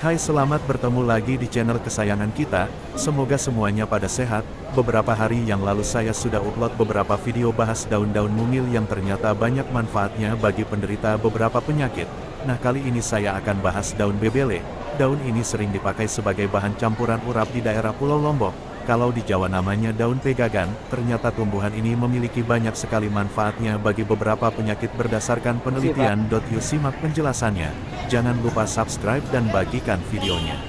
Hai, selamat bertemu lagi di channel kesayangan kita, semoga semuanya pada sehat. Beberapa hari yang lalu saya sudah upload beberapa video bahas daun-daun mungil yang ternyata banyak manfaatnya bagi penderita beberapa penyakit. Nah, kali ini saya akan bahas daun bebele. Daun ini sering dipakai sebagai bahan campuran urap di daerah Pulau Lombok. Kalau di Jawa namanya daun pegagan, ternyata tumbuhan ini memiliki banyak sekali manfaatnya bagi beberapa penyakit berdasarkan penelitian. Yuk simak penjelasannya. Jangan lupa subscribe dan bagikan videonya.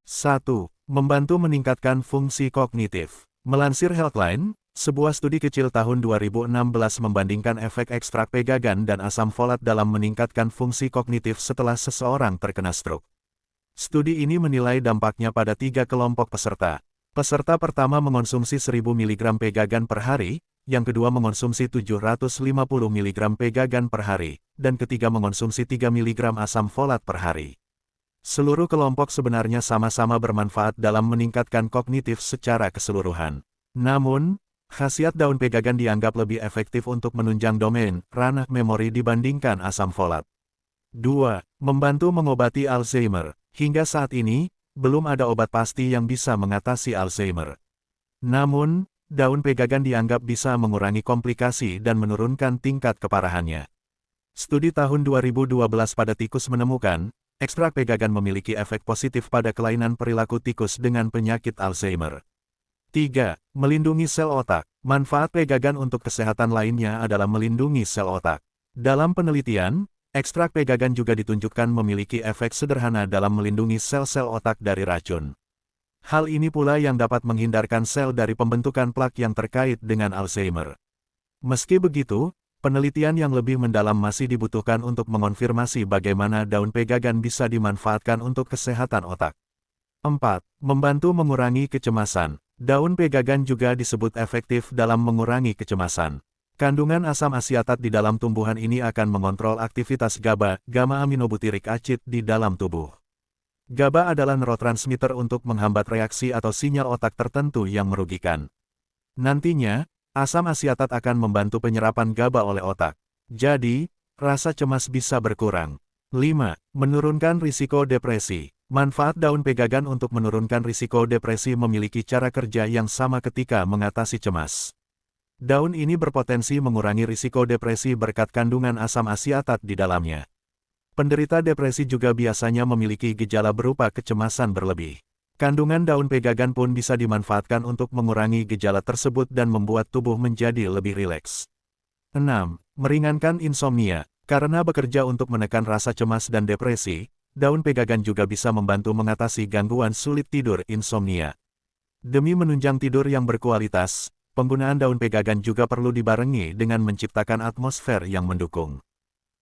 1. Membantu meningkatkan fungsi kognitif. Melansir Healthline, sebuah studi kecil tahun 2016 membandingkan efek ekstrak pegagan dan asam folat dalam meningkatkan fungsi kognitif setelah seseorang terkena stroke. Studi ini menilai dampaknya pada 3 kelompok peserta. Peserta pertama mengonsumsi 1000 mg pegagan per hari, yang kedua mengonsumsi 750 mg pegagan per hari, dan ketiga mengonsumsi 3 mg asam folat per hari. Seluruh kelompok sebenarnya sama-sama bermanfaat dalam meningkatkan kognitif secara keseluruhan. Namun, khasiat daun pegagan dianggap lebih efektif untuk menunjang domain, ranah memori dibandingkan asam folat. 2. Membantu mengobati Alzheimer. Hingga saat ini, belum ada obat pasti yang bisa mengatasi Alzheimer. Namun, daun pegagan dianggap bisa mengurangi komplikasi dan menurunkan tingkat keparahannya. Studi tahun 2012 pada tikus menemukan, ekstrak pegagan memiliki efek positif pada kelainan perilaku tikus dengan penyakit Alzheimer. 3. Melindungi sel otak. Manfaat pegagan untuk kesehatan lainnya adalah melindungi sel otak. Dalam penelitian, ekstrak pegagan juga ditunjukkan memiliki efek sederhana dalam melindungi sel-sel otak dari racun. Hal ini pula yang dapat menghindarkan sel dari pembentukan plak yang terkait dengan Alzheimer. Meski begitu, penelitian yang lebih mendalam masih dibutuhkan untuk mengonfirmasi bagaimana daun pegagan bisa dimanfaatkan untuk kesehatan otak. 4. Membantu mengurangi kecemasan. Daun pegagan juga disebut efektif dalam mengurangi kecemasan. Kandungan asam asiatat di dalam tumbuhan ini akan mengontrol aktivitas GABA, gamma-aminobutiric acid di dalam tubuh. GABA adalah neurotransmitter untuk menghambat reaksi atau sinyal otak tertentu yang merugikan. Nantinya, asam asiatat akan membantu penyerapan GABA oleh otak. Jadi, rasa cemas bisa berkurang. 5. Menurunkan risiko depresi. Manfaat daun pegagan untuk menurunkan risiko depresi memiliki cara kerja yang sama ketika mengatasi cemas. Daun ini berpotensi mengurangi risiko depresi berkat kandungan asam asiatat di dalamnya. Penderita depresi juga biasanya memiliki gejala berupa kecemasan berlebih. Kandungan daun pegagan pun bisa dimanfaatkan untuk mengurangi gejala tersebut dan membuat tubuh menjadi lebih rileks. 6. Meringankan insomnia. Karena bekerja untuk menekan rasa cemas dan depresi, daun pegagan juga bisa membantu mengatasi gangguan sulit tidur insomnia. Demi menunjang tidur yang berkualitas, penggunaan daun pegagan juga perlu dibarengi dengan menciptakan atmosfer yang mendukung.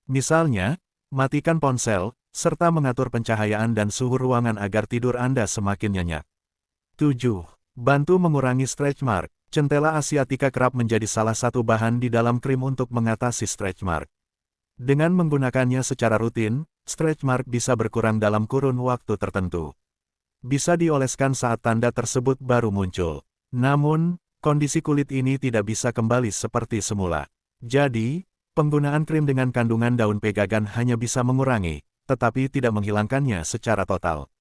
Misalnya, matikan ponsel, serta mengatur pencahayaan dan suhu ruangan agar tidur Anda semakin nyenyak. 7. Bantu mengurangi stretch mark. Centella asiatica kerap menjadi salah satu bahan di dalam krim untuk mengatasi stretch mark. Dengan menggunakannya secara rutin, stretch mark bisa berkurang dalam kurun waktu tertentu. Bisa dioleskan saat tanda tersebut baru muncul. Namun, kondisi kulit ini tidak bisa kembali seperti semula. Jadi, penggunaan krim dengan kandungan daun pegagan hanya bisa mengurangi, tetapi tidak menghilangkannya secara total.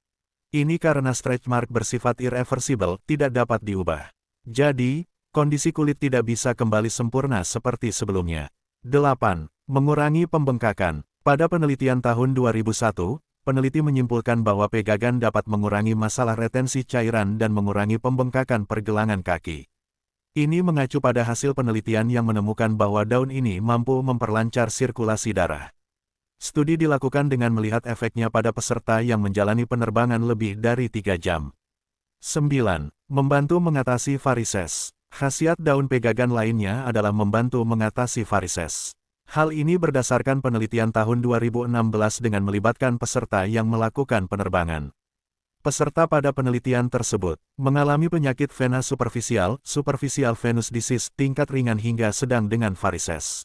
Ini karena stretch mark bersifat irreversible, tidak dapat diubah. Jadi, kondisi kulit tidak bisa kembali sempurna seperti sebelumnya. 8. Mengurangi pembengkakan. Pada penelitian tahun 2001, peneliti menyimpulkan bahwa pegagan dapat mengurangi masalah retensi cairan dan mengurangi pembengkakan pergelangan kaki. Ini mengacu pada hasil penelitian yang menemukan bahwa daun ini mampu memperlancar sirkulasi darah. Studi dilakukan dengan melihat efeknya pada peserta yang menjalani penerbangan lebih dari 3 jam. 9. Membantu mengatasi varises. Khasiat daun pegagan lainnya adalah membantu mengatasi varises. Hal ini berdasarkan penelitian tahun 2016 dengan melibatkan peserta yang melakukan penerbangan. Peserta pada penelitian tersebut mengalami penyakit vena superficial, superficial venous disease, tingkat ringan hingga sedang dengan varises.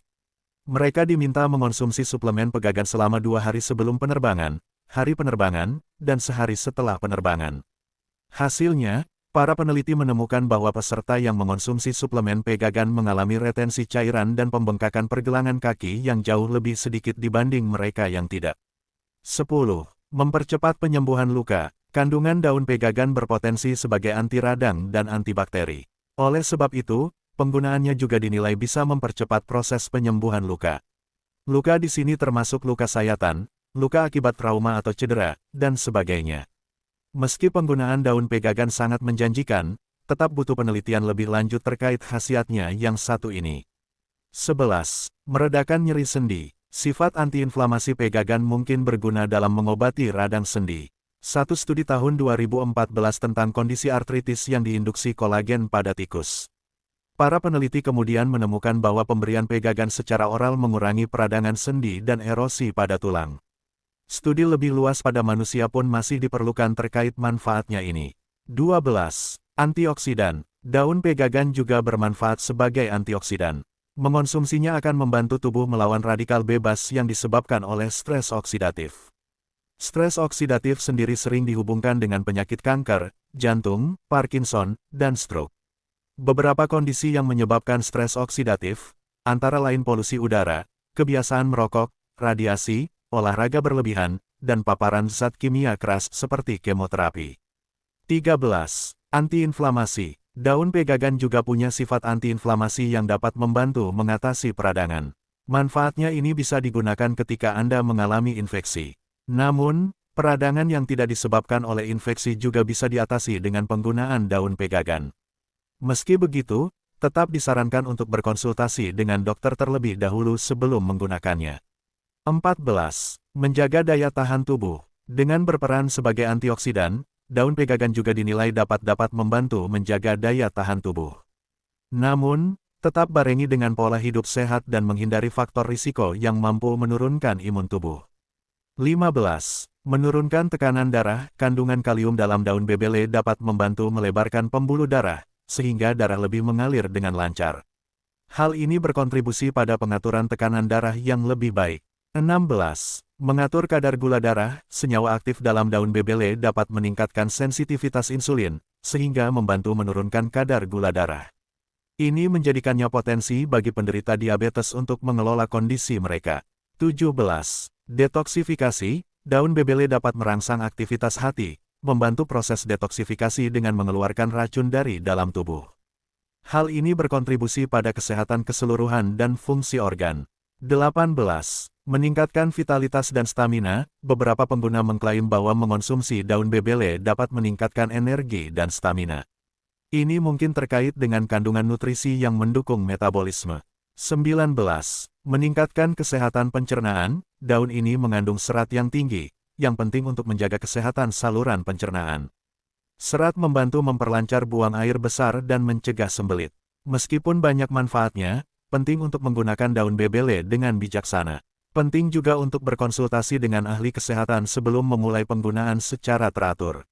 Mereka diminta mengonsumsi suplemen pegagan selama 2 hari sebelum penerbangan, hari penerbangan, dan sehari setelah penerbangan. Hasilnya, Para peneliti menemukan bahwa peserta yang mengonsumsi suplemen pegagan mengalami retensi cairan dan pembengkakan pergelangan kaki yang jauh lebih sedikit dibanding mereka yang tidak. 10. Mempercepat penyembuhan luka. Kandungan daun pegagan berpotensi sebagai anti radang dan antibakteri. Oleh sebab itu, penggunaannya juga dinilai bisa mempercepat proses penyembuhan luka. Luka di sini termasuk luka sayatan, luka akibat trauma atau cedera, dan sebagainya. Meski penggunaan daun pegagan sangat menjanjikan, tetap butuh penelitian lebih lanjut terkait khasiatnya yang satu ini. 11. Meredakan nyeri sendi. Sifat antiinflamasi pegagan mungkin berguna dalam mengobati radang sendi. Satu studi tahun 2014 tentang kondisi artritis yang diinduksi kolagen pada tikus. Para peneliti kemudian menemukan bahwa pemberian pegagan secara oral mengurangi peradangan sendi dan erosi pada tulang. Studi lebih luas pada manusia pun masih diperlukan terkait manfaatnya ini. 12. Antioksidan. Daun pegagan juga bermanfaat sebagai antioksidan. Mengonsumsinya akan membantu tubuh melawan radikal bebas yang disebabkan oleh stres oksidatif. Stres oksidatif sendiri sering dihubungkan dengan penyakit kanker, jantung, Parkinson, dan stroke. Beberapa kondisi yang menyebabkan stres oksidatif, antara lain polusi udara, kebiasaan merokok, radiasi, olahraga berlebihan, dan paparan zat kimia keras seperti kemoterapi. 13. Antiinflamasi. Daun pegagan juga punya sifat antiinflamasi yang dapat membantu mengatasi peradangan. Manfaatnya ini bisa digunakan ketika Anda mengalami infeksi. Namun, peradangan yang tidak disebabkan oleh infeksi juga bisa diatasi dengan penggunaan daun pegagan. Meski begitu, tetap disarankan untuk berkonsultasi dengan dokter terlebih dahulu sebelum menggunakannya. 14. Menjaga daya tahan tubuh. Dengan berperan sebagai antioksidan, daun pegagan juga dinilai dapat membantu menjaga daya tahan tubuh. Namun, tetap barengi dengan pola hidup sehat dan menghindari faktor risiko yang mampu menurunkan imun tubuh. 15. Menurunkan tekanan darah. Kandungan kalium dalam daun bebele dapat membantu melebarkan pembuluh darah, sehingga darah lebih mengalir dengan lancar. Hal ini berkontribusi pada pengaturan tekanan darah yang lebih baik. 16. Mengatur kadar gula darah. Senyawa aktif dalam daun bebele dapat meningkatkan sensitivitas insulin, sehingga membantu menurunkan kadar gula darah. Ini menjadikannya potensi bagi penderita diabetes untuk mengelola kondisi mereka. 17. Detoksifikasi. Daun bebele dapat merangsang aktivitas hati, membantu proses detoksifikasi dengan mengeluarkan racun dari dalam tubuh. Hal ini berkontribusi pada kesehatan keseluruhan dan fungsi organ. 18. Meningkatkan vitalitas dan stamina. Beberapa pengguna mengklaim bahwa mengonsumsi daun bebele dapat meningkatkan energi dan stamina. Ini mungkin terkait dengan kandungan nutrisi yang mendukung metabolisme. 19. Meningkatkan kesehatan pencernaan. Daun ini mengandung serat yang tinggi, yang penting untuk menjaga kesehatan saluran pencernaan. Serat membantu memperlancar buang air besar dan mencegah sembelit. Meskipun banyak manfaatnya, penting untuk menggunakan daun bebele dengan bijaksana. Penting juga untuk berkonsultasi dengan ahli kesehatan sebelum memulai penggunaan secara teratur.